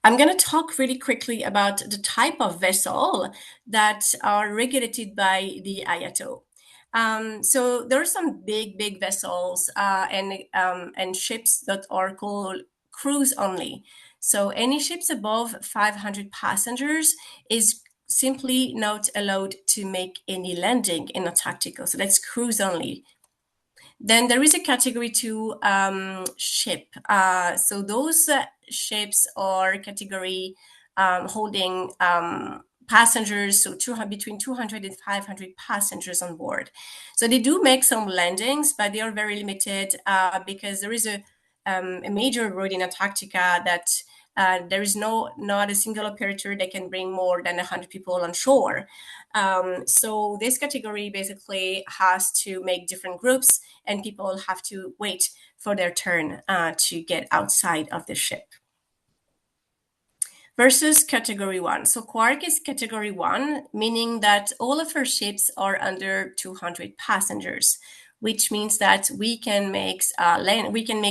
I'm going to talk really quickly about the type of vessel that are regulated by the IATO. So there are some big vessels and ships that are called cruise only. So any ships above 500 passengers is simply not allowed to make any landing in Antarctica. So that's cruise only. Then there is a category two ship. So those ships are category holding passengers, so between 200 and 500 passengers on board. So they do make some landings, but they are very limited because there is a major road in Antarctica that there is not a single operator that can bring more than 100 people on shore. So this category basically has to make different groups, and people have to wait for their turn to get outside of the ship. Versus category one. So Quark is category one, meaning that all of our ships are under 200 passengers, which means that we can make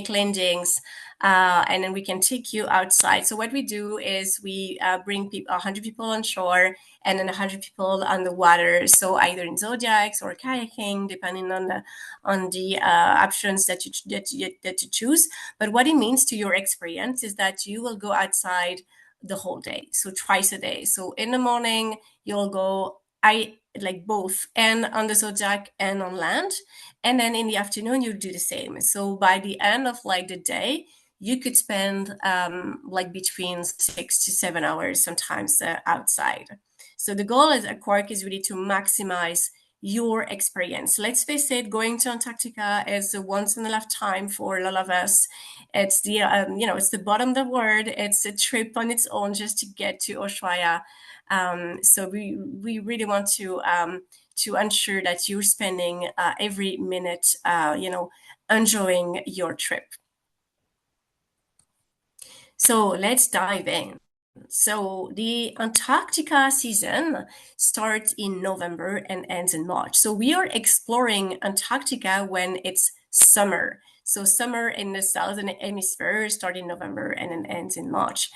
landings and then we can take you outside. So what we do is we bring 100 people on shore and then 100 people on the water. So either in zodiacs or kayaking, depending on the options that you choose. But what it means to your experience is that you will go outside the whole day, so twice a day. So in the morning you'll go both and on the zodiac and on land, and then in the afternoon you do the same. So by the end of the day you could spend between 6 to 7 hours sometimes outside. So the goal at Quark is really to maximize your experience. Let's face it, going to Antarctica is a once in a lifetime for a lot of us. It's the it's the bottom of the world. It's a trip on its own just to get to Ushuaia. So we really want to ensure that you're spending every minute enjoying your trip. So let's dive in. So the Antarctica season starts in November and ends in March. So we are exploring Antarctica when it's summer. So summer in the southern hemisphere starts in November and then ends in March.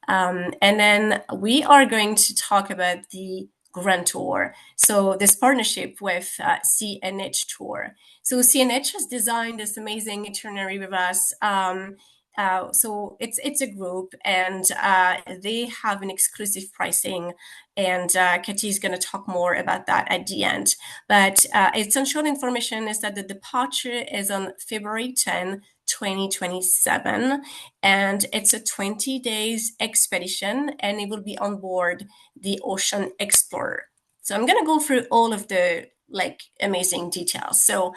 And then we are going to talk about the Grand Tour. So this partnership with CNH Tour. So CNH has designed this amazing itinerary with us. So it's a group, and they have an exclusive pricing, and Katie is going to talk more about that at the end. But essential information is that the departure is on February 10, 2027, and it's a 20 days expedition, and it will be on board the Ocean Explorer. So I'm going to go through all of the amazing details. So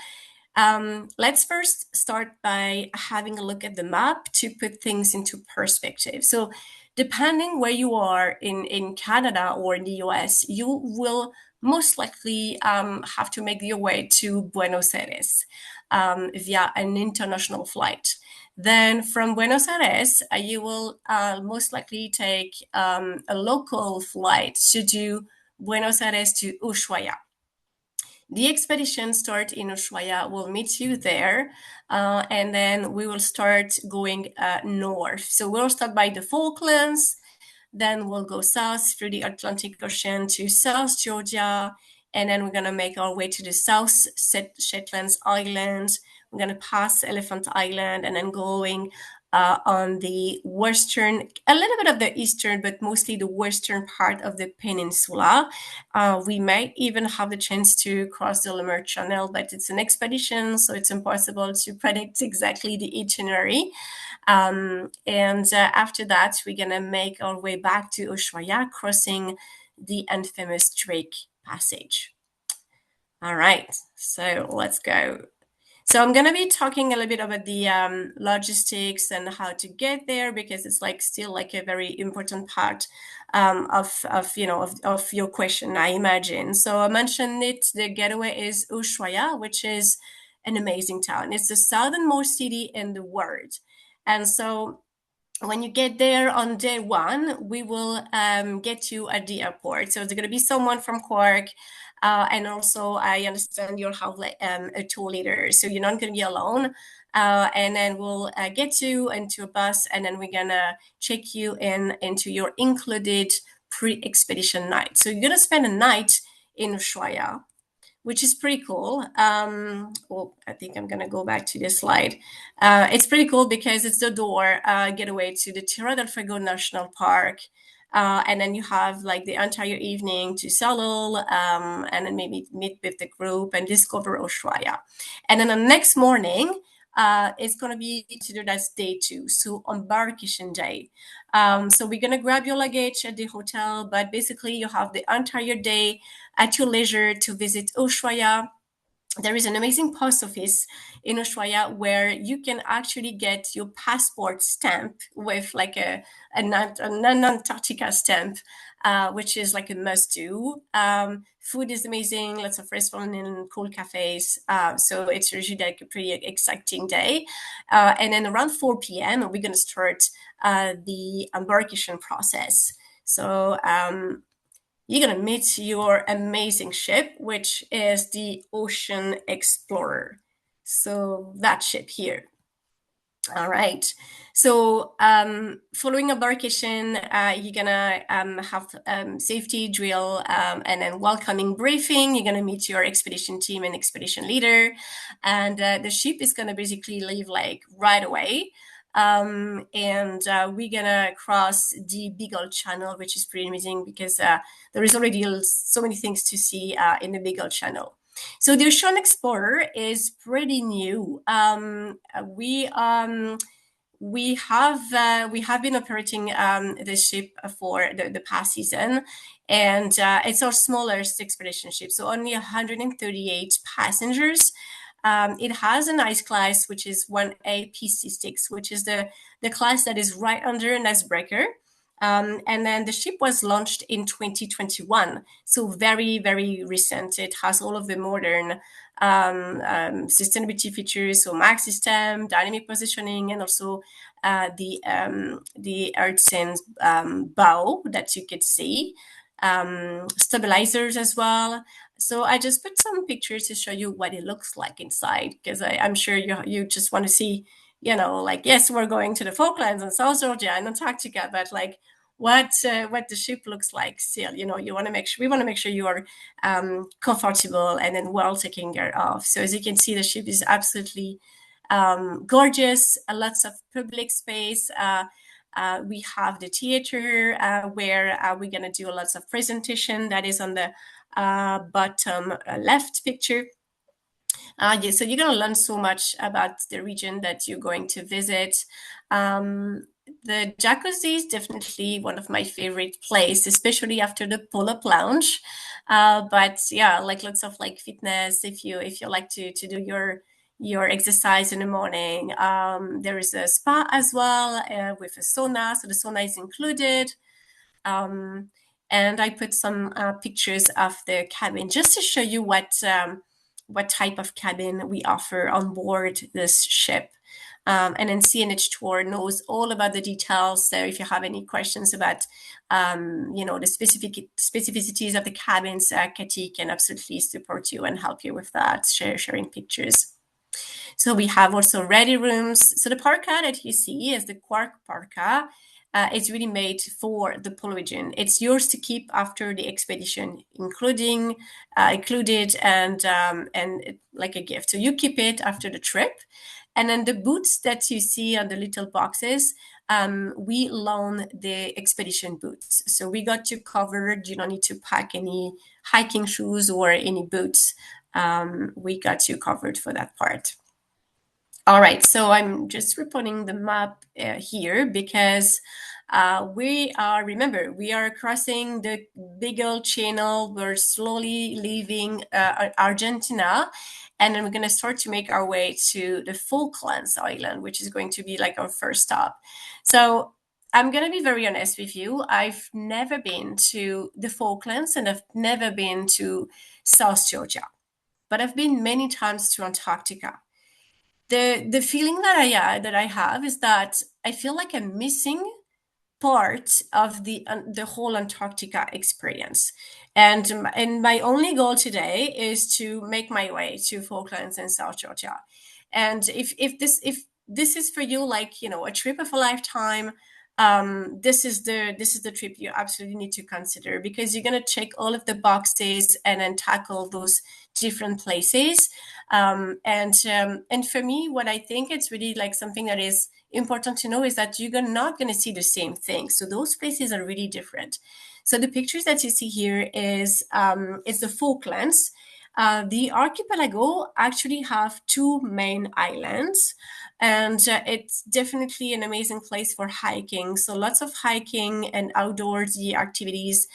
let's first start by having a look at the map to put things into perspective. So depending where you are in Canada or in the US, you will most likely have to make your way to Buenos Aires via an international flight. Then from Buenos Aires, you will most likely take a local flight to do Buenos Aires to Ushuaia. The expedition start in Ushuaia. We'll meet you there, and then we will start going north. So we'll start by the Falklands, then we'll go south through the Atlantic Ocean to South Georgia, and then we're going to make our way to the South Shetland Islands. We're going to pass Elephant Island and then going on the western, a little bit of the eastern, but mostly the western part of the peninsula. We might even have the chance to cross the Lemur Channel, but it's an expedition, so it's impossible to predict exactly the itinerary. And after that, we're going to make our way back to Ushuaia, crossing the infamous Drake Passage. All right, so let's go. So I'm going to be talking a little bit about the logistics and how to get there, because it's still a very important part of your question, I imagine. So I mentioned it. The getaway is Ushuaia, which is an amazing town. It's the southernmost city in the world, and so when you get there on day one, we will get you at the airport. So there's going to be someone from Quark. And also, I understand you'll have a tour leader, so you're not going to be alone. and then we'll get you into a bus, and then we're gonna check you into your included pre-expedition night. So you're gonna spend a night in Ushuaia, which is pretty cool. Well, I think I'm gonna go back to this slide. It's pretty cool because it's the door getaway to the Tierra del Fuego National Park. And then you have like the entire evening to settle, and then maybe meet with the group and discover Ushuaia. And then the next morning, it's going to be considered as day 2, so embarkation day. So we're going to grab your luggage at the hotel, but basically you have the entire day at your leisure to visit Ushuaia. There is an amazing post office in Ushuaia where you can actually get your passport stamp with like an Antarctica stamp, which is like a must do. Food is amazing, lots of restaurants and cool cafes. So it's usually like a pretty exciting day. And then around 4 p.m., we're going to start the embarkation process. So you're going to meet your amazing ship, which is the Ocean Explorer. So that ship here. All right. So following embarkation, you're gonna have safety drill, and then welcoming briefing. You're gonna meet your expedition team and expedition leader, and the ship is gonna basically leave like right away. And we're gonna cross the Beagle Channel, which is pretty amazing because there is already so many things to see in the Beagle Channel. So the Ocean Explorer is pretty new. We have been operating this ship for the past season, and it's our smallest expedition ship, so only 138 passengers. It has an ice class, which is 1A PC6, which is the class that is right under an icebreaker. And then the ship was launched in 2021, so very, very recent. It has all of the modern sustainability features, so MAX system, dynamic positioning, and also the Earthsense bow that you could see, stabilizers as well. So I just put some pictures to show you what it looks like inside, because I'm sure you just want to see, like, yes, we're going to the Falklands and South Georgia and Antarctica, but like what the ship looks like still, we want to make sure you are comfortable and then well taken care of. So as you can see, the ship is absolutely gorgeous, lots of public space. We have the theater where we're going to do lots of presentation. That is on the bottom left picture. So you're going to learn so much about the region that you're going to visit. The jacuzzi is definitely one of my favorite places, especially after the pull-up lounge. But yeah, like lots of like fitness if you like to do your exercise in the morning. There is a spa as well with a sauna, so the sauna is included. And I put some pictures of the cabin just to show you what type of cabin we offer on board this ship. And then CNH Tour knows all about the details. So if you have any questions about, the specificities of the cabins, Katie can absolutely support you and help you with that, sharing pictures. So we have also ready rooms. So the parka that you see is the Quark parka. It's really made for the polar region. It's yours to keep after the expedition, included and like a gift. So you keep it after the trip. And then the boots that you see on the little boxes, we loan the expedition boots. So we got you covered. You don't need to pack any hiking shoes or any boots. We got you covered for that part. All right, so I'm just reporting the map here because we are crossing the Beagle Channel. We're slowly leaving Argentina, and then we're going to start to make our way to the Falklands Island, which is going to be like our first stop. So I'm going to be very honest with you. I've never been to the Falklands, and I've never been to South Georgia, but I've been many times to Antarctica. The feeling that I have is that I feel like I'm missing part of the whole Antarctica experience, and my only goal today is to make my way to Falklands and South Georgia. And if this is for you, like, a trip of a lifetime, this is the trip you absolutely need to consider, because you're going to check all of the boxes and then tackle those different places. And for me, what I think it's really like something that is important to know is that you're not going to see the same thing. So those places are really different. So the pictures that you see here is the Falklands. The archipelago actually have two main islands, and it's definitely an amazing place for hiking. So lots of hiking and outdoorsy activities,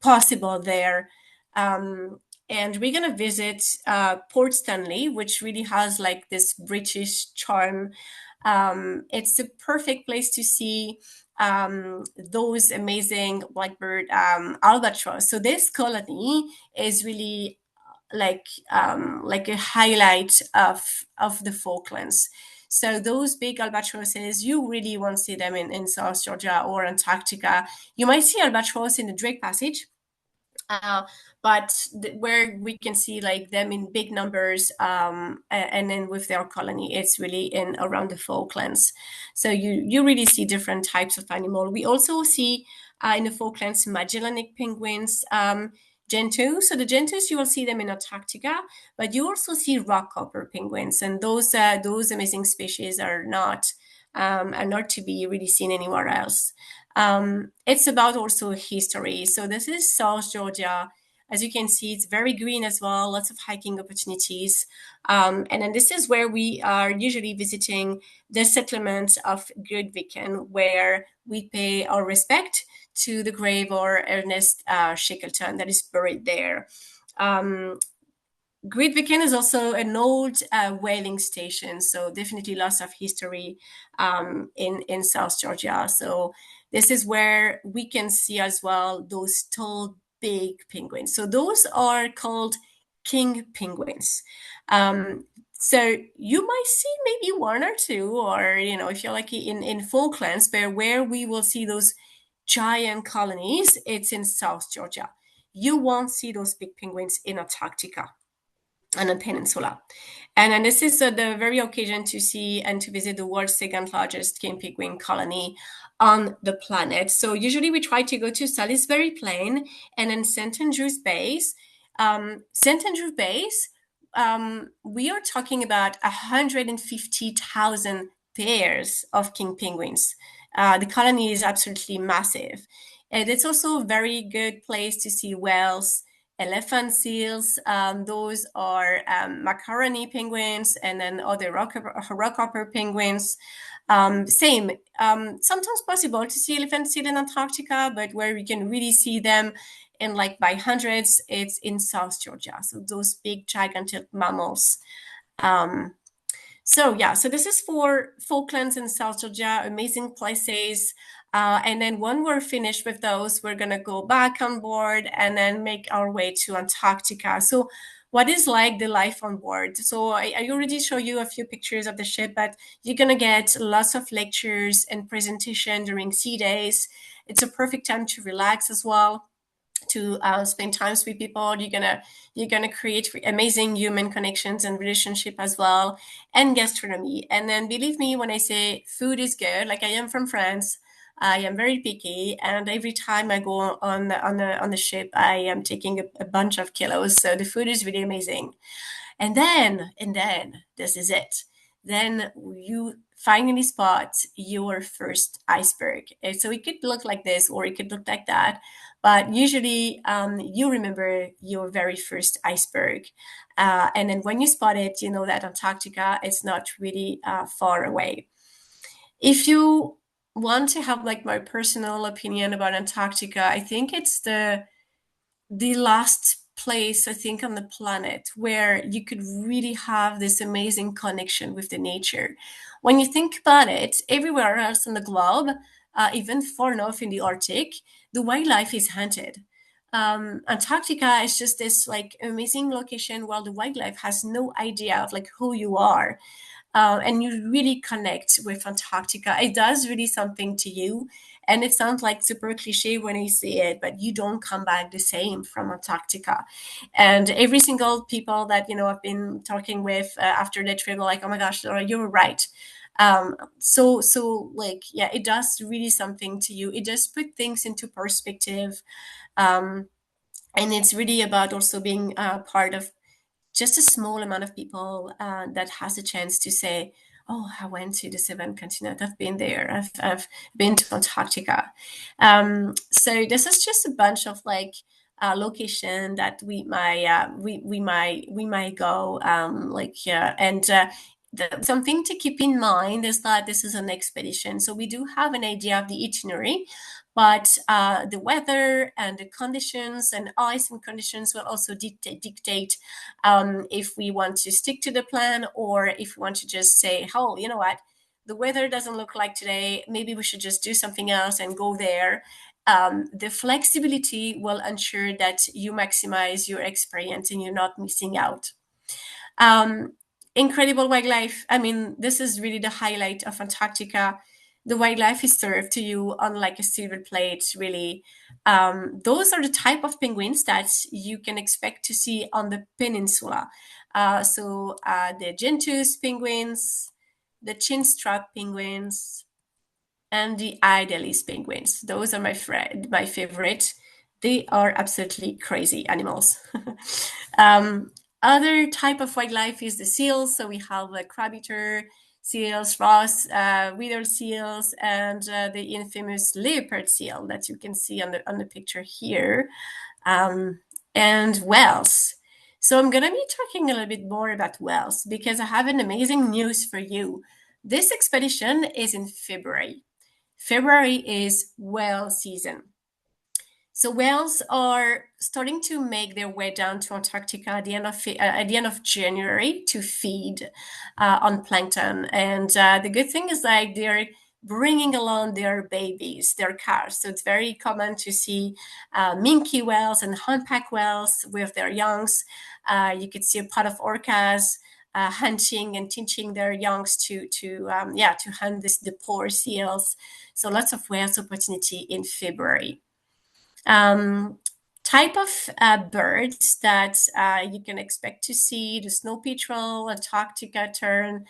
possible there. Um, and we're gonna visit Port Stanley, which really has like this British charm. It's a perfect place to see those amazing blackbird albatross. So this colony is really like a highlight of the Falklands. So those big albatrosses, you really won't see them in South Georgia or Antarctica. You might see albatross in the Drake Passage, uh, but where we can see like them in big numbers, and then with their colony, it's really in around the Falklands. So you really see different types of animal. We also see in the Falklands Magellanic penguins, gentoos. So the gentoos, you will see them in Antarctica, but you also see rockhopper penguins, and those amazing species are not to be really seen anywhere else. It's about also history. So this is South Georgia. As you can see, it's very green as well, lots of hiking opportunities. And then this is where we are usually visiting the settlement of Grytviken, where we pay our respect to the grave of Ernest Shackleton that is buried there. Um, Grytviken is also an old whaling station, so definitely lots of history in South Georgia. So this is where we can see as well those tall, big penguins. So those are called king penguins. Um, so you might see maybe one or two, or if you're lucky, in Falklands, but where we will see those giant colonies, it's in South Georgia. You won't see those big penguins in Antarctica and a peninsula. And this is the very occasion to see and to visit the world's second largest king penguin colony on the planet. So usually we try to go to Salisbury Plain and then St. Andrews Base. St. Andrews Base, we are talking about 150,000 pairs of king penguins. The colony is absolutely massive. And it's also a very good place to see whales, elephant seals. Those are macaroni penguins, and then other rockhopper penguins. Same. Sometimes possible to see elephant seal in Antarctica, but where we can really see them in like by hundreds, it's in South Georgia. So those big gigantic mammals. Um, so yeah, so this is for Falklands and South Georgia, amazing places. And then when we're finished with those, we're gonna go back on board and then make our way to Antarctica. So what is like the life on board? So I already show you a few pictures of the ship, but you're gonna get lots of lectures and presentation during sea days. It's a perfect time to relax as well, to spend times with people. You're gonna create amazing human connections and relationship as well, and gastronomy. And then believe me when I say food is good. Like, I am from France, I am very picky, and every time I go on the ship, I am taking a bunch of kilos. So the food is really amazing. And then this is it. Then you finally spot your first iceberg. And so it could look like this, or it could look like that. But usually, you remember your very first iceberg. And then when you spot it, you know that Antarctica is not really far away. If you want to have like my personal opinion about Antarctica, I think it's the last place, I think, on the planet where you could really have this amazing connection with the nature. When you think about it, everywhere else on the globe, even far north in the Arctic, the wildlife is hunted. Antarctica is just this like amazing location where the wildlife has no idea of like who you are. and you really connect with Antarctica. It does really something to you. And it sounds like super cliche when I say it, but you don't come back the same from Antarctica. And every single people that, I've been talking with after the trip are like, oh my gosh, Laura, you were right. So like, yeah, it does really something to you. It just put things into perspective. Um, and it's really about also being part of just a small amount of people that has a chance to say, oh, I went to the seventh continent. I've been there. I've been to Antarctica. So this is just a bunch of like location that we might go and something to keep in mind is that this is an expedition, so we do have an idea of the itinerary, but the weather and the conditions and ice and conditions will also dictate if we want to stick to the plan or if we want to just say, oh, you know what, the weather doesn't look like today, maybe we should just do something else and go there. The flexibility will ensure that you maximize your experience and you're not missing out. um, Incredible wildlife. I mean, this is really the highlight of Antarctica. The wildlife is served to you on like a silver plate, really. Those are the type of penguins that you can expect to see on the peninsula. The Gentus penguins, the chinstrap penguins, and the Idalis penguins. Those are my favorite. They are absolutely crazy animals. um, Other type of wildlife is the seals. So we have the crab eater seals, Ross, withered seals, and the infamous leopard seal that you can see on the picture here, um, and whales. So I'm gonna be talking a little bit more about whales because I have an amazing news for you. This expedition is in February. February is whale season. So whales are starting to make their way down to Antarctica at the end of January to feed on plankton. And the good thing is like they're bringing along their babies, their calves. So it's very common to see minke whales and humpback whales with their youngs. You could see a pot of orcas hunting and teaching their youngs to hunt the poor seals. So lots of whales opportunity in February. Um, Type of birds that you can expect to see: the snow petrel, Antarctica tern,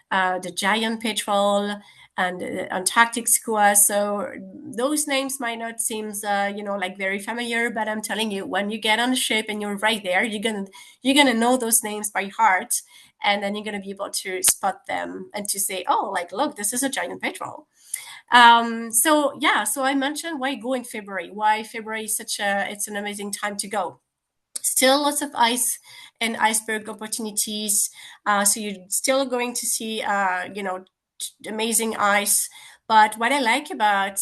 the giant petrel, and the Antarctic skua. So those names might not seem, like very familiar, but I'm telling you, when you get on the ship and you're right there, you're gonna know those names by heart, and then you're gonna be able to spot them and to say, oh, like look, this is a giant petrel. So I mentioned why go in February. Why February is it's an amazing time to go. Still lots of ice and iceberg opportunities. So you're still going to see, amazing ice. But what I like about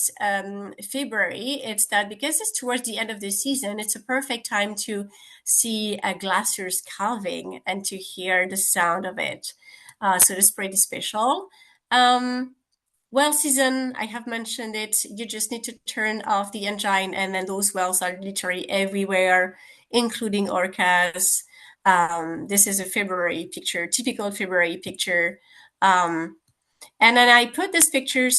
February, it's that because it's towards the end of the season, it's a perfect time to see glaciers calving and to hear the sound of it. So it's pretty special. Well season, I have mentioned it. You just need to turn off the engine, and then those whales are literally everywhere, including orcas. This is a February picture, typical February picture. And then I put this picture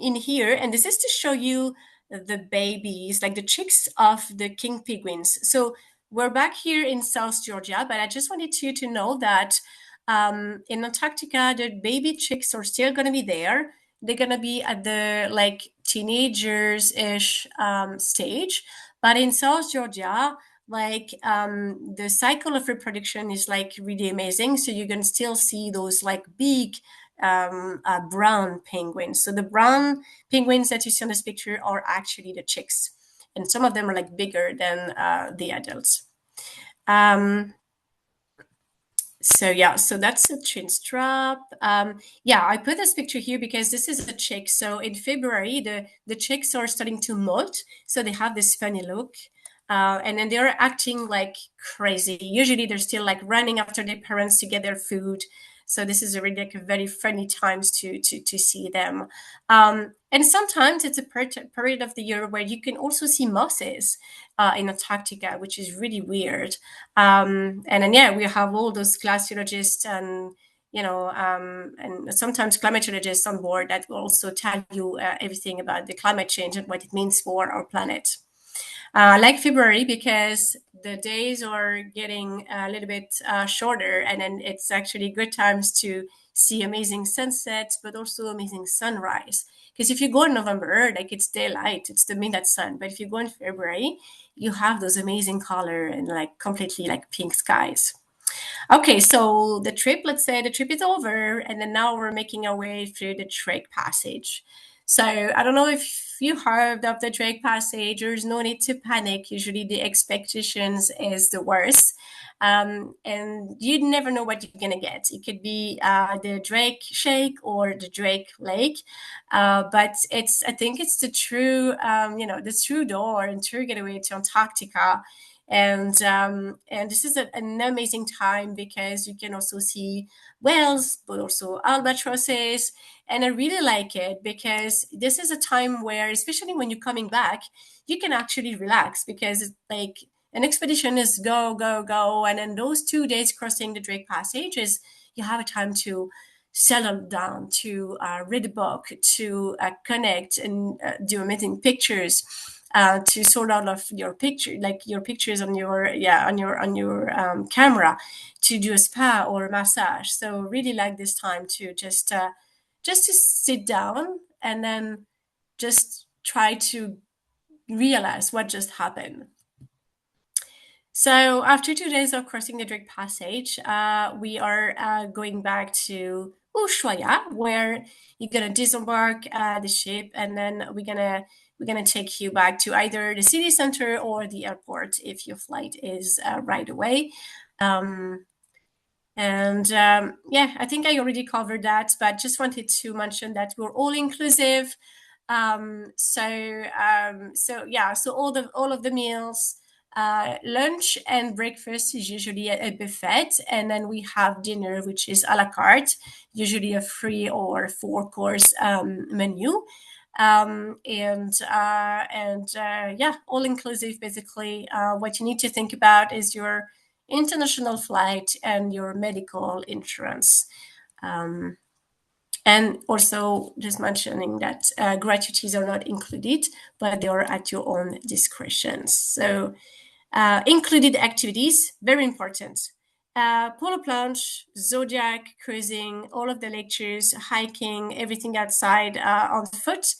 in here, and this is to show you the babies, like the chicks of the king penguins. So we're back here in South Georgia, but I just wanted you to know that in Antarctica, the baby chicks are still going to be there. They're going to be at the like teenagers-ish stage, but in South Georgia, like the cycle of reproduction is like really amazing. So you can still see those like big brown penguins. So the brown penguins that you see on this picture are actually the chicks, and some of them are like bigger than the adults. So that's a chin strap. I put this picture here because this is a chick. So in February, the chicks are starting to molt, so they have this funny look. And then they're acting like crazy. Usually they're still like running after their parents to get their food. So this is a really like a very friendly times to see them. And sometimes it's a period of the year where you can also see mosses in Antarctica, which is really weird. And then, yeah, we have all those glaciologists and and sometimes climatologists on board that will also tell you everything about the climate change and what it means for our planet. Like February, because the days are getting a little bit shorter, and then it's actually good times to see amazing sunsets, but also amazing sunrise. Because if you go in November, like it's daylight, it's the midnight sun. But if you go in February, you have those amazing color and like completely like pink skies. Okay, so the trip, let's say the trip is over, and then now we're making our way through the Drake Passage. So I don't know if you heard of the Drake Passage. There's no need to panic. Usually the expectations is the worst. And you never know what you're gonna get. It could be the Drake Shake or the Drake Lake, but I think it's the true, the true door and true getaway to Antarctica. And this is an amazing time because you can also see whales, but also albatrosses. And I really like it because this is a time where, especially when you're coming back, you can actually relax because it's like an expedition is go, go, go. And then those 2 days crossing the Drake Passage is you have a time to settle down, to read a book, to connect and do amazing pictures, to sort out of your picture, like your pictures on your camera, to do a spa or a massage. So really like this time to just to sit down and then just try to realize what just happened. So after 2 days of crossing the Drake Passage, we are going back to Ushuaia, where you're gonna disembark the ship, and then we're gonna take you back to either the city center or the airport if your flight is right away. Um, and yeah, I think I already covered that, but just wanted to mention that we're all inclusive. So yeah, so all of the meals, lunch and breakfast is usually a buffet, and then we have dinner, which is a la carte, usually a 3 or 4 course menu. Yeah, all inclusive basically. What you need to think about is your international flight and your medical insurance. Um, and also just mentioning that gratuities are not included, but they are at your own discretion. So included activities, very important. Polo plunge, zodiac, cruising, all of the lectures, hiking, everything outside on foot,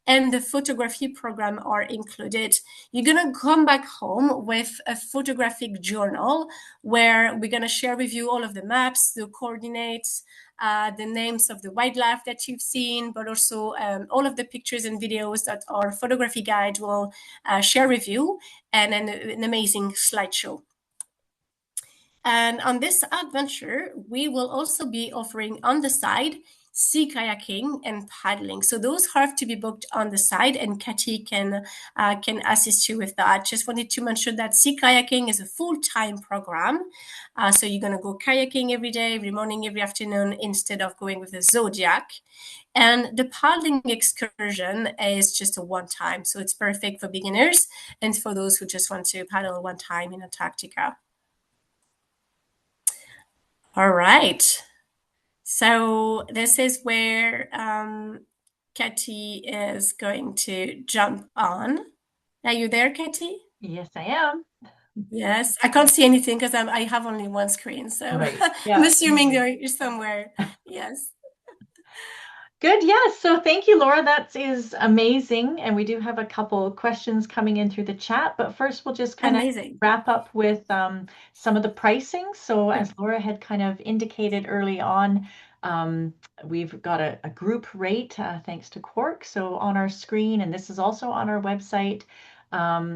and the photography program are included. You're gonna come back home with a photographic journal where we're gonna share with you all of the maps, the coordinates, the names of the wildlife that you've seen, but also all of the pictures and videos that our photography guide will share with you, and an amazing slideshow. And on this adventure, we will also be offering on the side sea kayaking and paddling. So those have to be booked on the side, and Katie can assist you with that. Just wanted to mention that sea kayaking is a full-time program. So you're gonna go kayaking every day, every morning, every afternoon, instead of going with the Zodiac. And the paddling excursion is just a one time, so it's perfect for beginners and for those who just want to paddle one time in Antarctica. All right. So this is where Katie is going to jump on. Are you there, Katie? Yes, I am. Yes. I can't see anything because I have only one screen, so Right. I'm Yeah. assuming you're somewhere. Yes. Good. Yes. So thank you, Laura. That is amazing. And we do have a couple questions coming in through the chat. But first, we'll just kind of Amazing. wrap up with some of the pricing. So as Laura had kind of indicated early on, we've got a group rate thanks to Quark. So on our screen, and this is also on our website,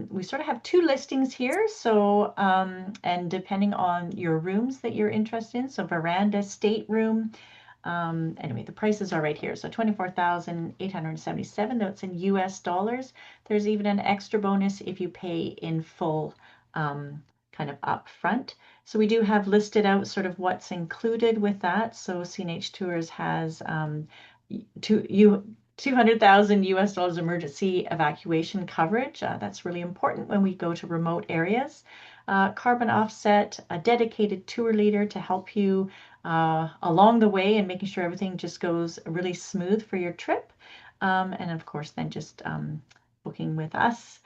we sort of have two listings here. So, and depending on your rooms that you're interested in, so veranda, stateroom, anyway, the prices are right here. So 24,877, that's in US dollars. There's even an extra bonus if you pay in full kind of up front. So we do have listed out sort of what's included with that. So CNH Tours has two, you, 200,000 US dollars emergency evacuation coverage. That's really important when we go to remote areas. Carbon offset, a dedicated tour leader to help you along the way and making sure everything just goes really smooth for your trip. And of course, then just booking with us,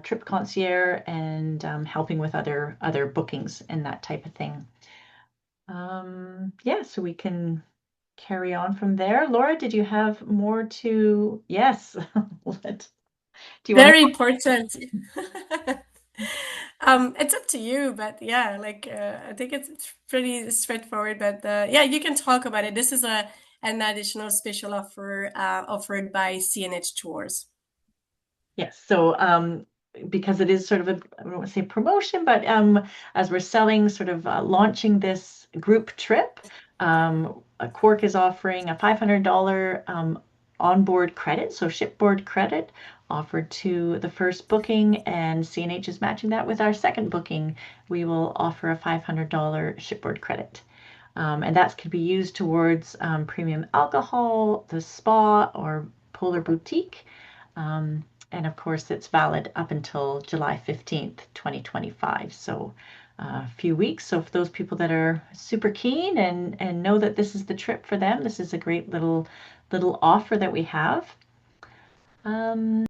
trip concierge, and helping with other bookings and that type of thing. Yeah, so we can carry on from there. Laura, did you have more to? Yes. Do you want Very important. It's up to you, but yeah, like I think it's pretty straightforward. But yeah, you can talk about it. This is a an additional special offer offered by CNH Tours. Yes. So, because it is sort of a, I don't want to say promotion, but as we're selling, sort of launching this group trip, Quark is offering a $500 onboard credit, so shipboard credit offered to the first booking, and CNH is matching that with our second booking. We will offer a $500 shipboard credit. And that could be used towards premium alcohol, the spa, or Polar Boutique. Um, and of course, it's valid up until July 15th, 2025. So a few weeks. So for those people that are super keen and know that this is the trip for them, this is a great little offer that we have.